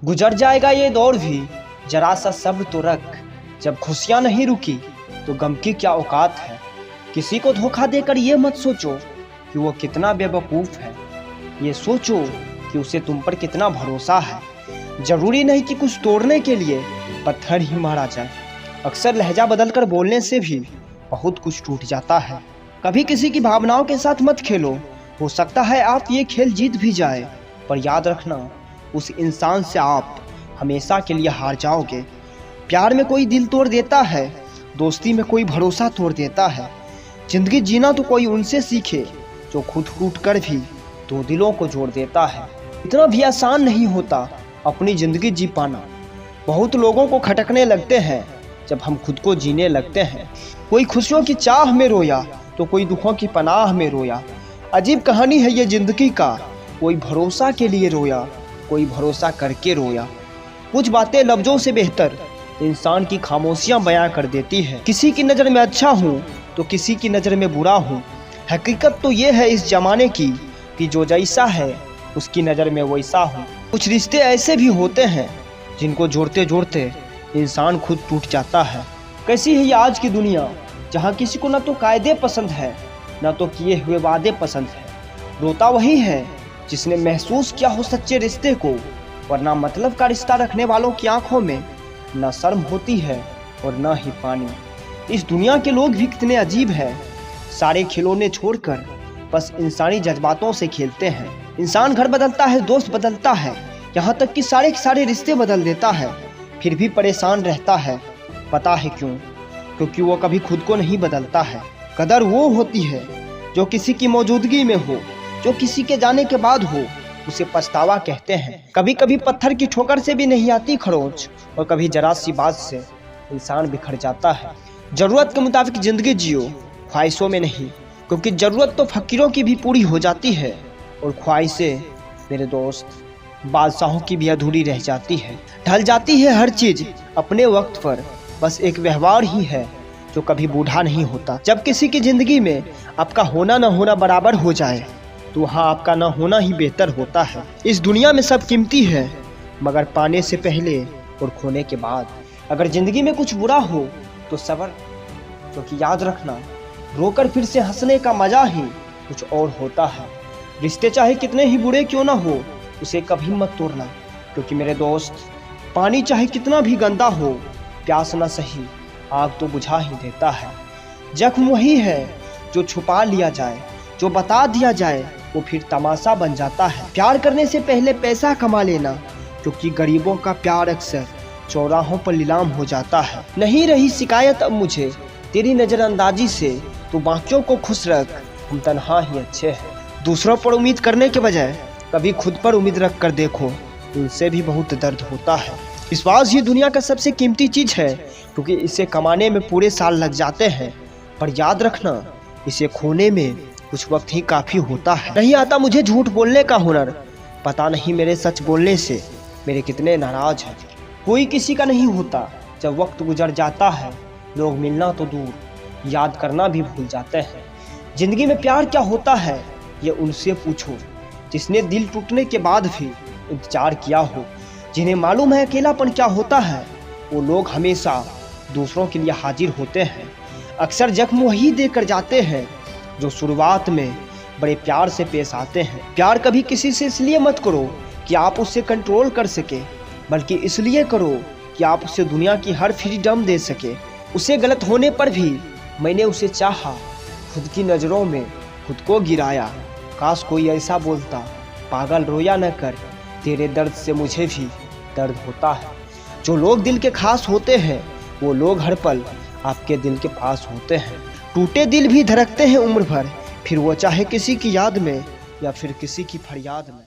गुजर जाएगा ये दौर भी, जरा सा सब्र तो रख। जब खुशियाँ नहीं रुकी तो गम की क्या औकात है। किसी को धोखा देकर ये मत सोचो कि वो कितना बेवकूफ़ है, ये सोचो कि उसे तुम पर कितना भरोसा है। ज़रूरी नहीं कि कुछ तोड़ने के लिए पत्थर ही मारा जाए। अक्सर लहजा बदलकर बोलने से भी बहुत कुछ टूट जाता है। कभी किसी की भावनाओं के साथ मत खेलो, हो सकता है आप ये खेल जीत भी जाए, पर याद रखना उस इंसान से आप हमेशा के लिए हार जाओगे। प्यार में कोई दिल तोड़ देता है, दोस्ती में कोई भरोसा तोड़ देता है। जिंदगी जीना तो कोई उनसे सीखे जो खुद टूट कर भी दो दिलों को जोड़ देता है। इतना भी आसान नहीं होता अपनी ज़िंदगी जी पाना। बहुत लोगों को खटकने लगते हैं जब हम खुद को जीने लगते हैं। कोई खुशियों की चाह में रोया तो कोई दुखों की पनाह में रोया। अजीब कहानी है ये ज़िंदगी का, कोई भरोसा के लिए रोया, कोई भरोसा करके रोया। कुछ बातें लफ्ज़ों से बेहतर इंसान की खामोशियाँ बयां कर देती है। किसी की नज़र में अच्छा हूँ तो किसी की नज़र में बुरा हूँ। हकीकत तो ये है इस ज़माने की कि जो जैसा है उसकी नज़र में वैसा हूँ। कुछ रिश्ते ऐसे भी होते हैं जिनको जोड़ते जोड़ते इंसान खुद टूट जाता है। कैसी है ये आज की दुनिया, जहाँ किसी को ना तो कायदे पसंद है ना तो किए हुए वादे पसंद है। रोता वही है जिसने महसूस किया हो सच्चे रिश्ते को, वरना मतलब का रिश्ता रखने वालों की आंखों में ना शर्म होती है और ना ही पानी। इस दुनिया के लोग भी कितने अजीब हैं, सारे खिलौने छोड़कर बस इंसानी जज्बातों से खेलते हैं। इंसान घर बदलता है, दोस्त बदलता है, यहाँ तक कि सारे के सारे रिश्ते बदल देता है, फिर भी परेशान रहता है। पता है क्यों? क्योंकि वो कभी खुद को नहीं बदलता है। कदर वो होती है जो किसी की मौजूदगी में हो, जो किसी के जाने के बाद हो, उसे पछतावा कहते हैं। कभी कभी पत्थर की ठोकर से भी नहीं आती खरोंच, और कभी जरा सी बात से इंसान बिखर जाता है। ज़रूरत के मुताबिक ज़िंदगी जियो, ख्वाहिशों में नहीं, क्योंकि ज़रूरत तो फकीरों की भी पूरी हो जाती है और ख्वाहिशें मेरे दोस्त बादशाहों की भी अधूरी रह जाती है। ढल जाती है हर चीज़ अपने वक्त पर, बस एक व्यवहार ही है जो कभी बूढ़ा नहीं होता। जब किसी की ज़िंदगी में आपका होना न होना बराबर हो जाए तो वहाँ आपका न होना ही बेहतर होता है। इस दुनिया में सब कीमती है, मगर पाने से पहले और खोने के बाद। अगर ज़िंदगी में कुछ बुरा हो तो सब्र, क्योंकि याद रखना रोकर फिर से हंसने का मज़ा ही कुछ और होता है। रिश्ते चाहे कितने ही बुरे क्यों ना हो, उसे कभी मत तोड़ना, क्योंकि मेरे दोस्त पानी चाहे कितना भी गंदा हो, प्यास न सही आग तो बुझा ही देता है। जख्म वही है जो छुपा लिया जाए, जो बता दिया जाए वो फिर तमाशा बन जाता है। प्यार करने से पहले पैसा कमा लेना, क्योंकि गरीबों का प्यार अक्सर चौराहों पर नीलाम हो जाता है। नहीं रही शिकायत अब मुझे तेरी नज़रअंदाजी से, तो बाकियों को खुश रख, हम तन्हा ही अच्छे हैं। दूसरों पर उम्मीद करने के बजाय कभी खुद पर उम्मीद रख कर देखो, उनसे भी बहुत दर्द होता है। विश्वास ही दुनिया का सबसे कीमती चीज़ है, क्योंकि इसे कमाने में पूरे साल लग जाते हैं, पर याद रखना इसे खोने में कुछ वक्त ही काफ़ी होता है। नहीं आता मुझे झूठ बोलने का हुनर, पता नहीं मेरे सच बोलने से मेरे कितने नाराज हैं। कोई किसी का नहीं होता, जब वक्त गुजर जाता है लोग मिलना तो दूर याद करना भी भूल जाते हैं। ज़िंदगी में प्यार क्या होता है ये उनसे पूछो जिसने दिल टूटने के बाद भी इंतजार किया हो। जिन्हें मालूम है अकेलापन क्या होता है, वो लोग हमेशा दूसरों के लिए हाजिर होते हैं। अक्सर जख्म वही देकर जाते हैं जो शुरुआत में बड़े प्यार से पेश आते हैं। प्यार कभी किसी से इसलिए मत करो कि आप उससे कंट्रोल कर सके, बल्कि इसलिए करो कि आप उसे दुनिया की हर फ्रीडम दे सके। उसे गलत होने पर भी मैंने उसे चाहा, खुद की नज़रों में खुद को गिराया। काश कोई ऐसा बोलता, पागल रोया न कर, तेरे दर्द से मुझे भी दर्द होता है। जो लोग दिल के खास होते हैं वो लोग हर पल आपके दिल के पास होते हैं। टूटे दिल भी धड़कते हैं उम्र भर, फिर वो चाहे किसी की याद में या फिर किसी की फरियाद में।